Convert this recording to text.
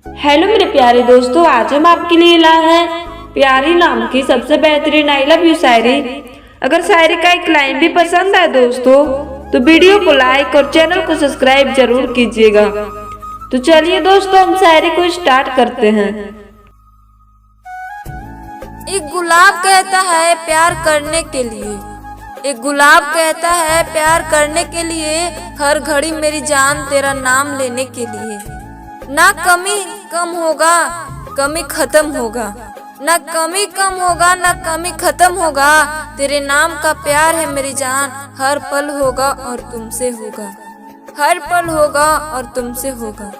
Hello मेरे प्यारे दोस्तों, आज हम आपके लिए लाए हैं प्यारी नाम की सबसे बेहतरीन आई लव यू शायरी। अगर शायरी का एक लाइन भी पसंद है दोस्तों तो वीडियो को लाइक और चैनल को सब्सक्राइब जरूर कीजिएगा। तो चलिए दोस्तों, हम शायरी को स्टार्ट करते हैं। एक गुलाब कहता है प्यार करने के लिए, एक गुलाब कहता है प्यार करने के लिए, हर घड़ी मेरी जान तेरा नाम लेने के लिए। ना कमी कम होगा, कमी खत्म होगा, ना कमी कम होगा, ना कमी खत्म होगा। तेरे नाम का प्यार है मेरी जान, हर पल होगा और तुमसे होगा, हर पल होगा और तुमसे होगा।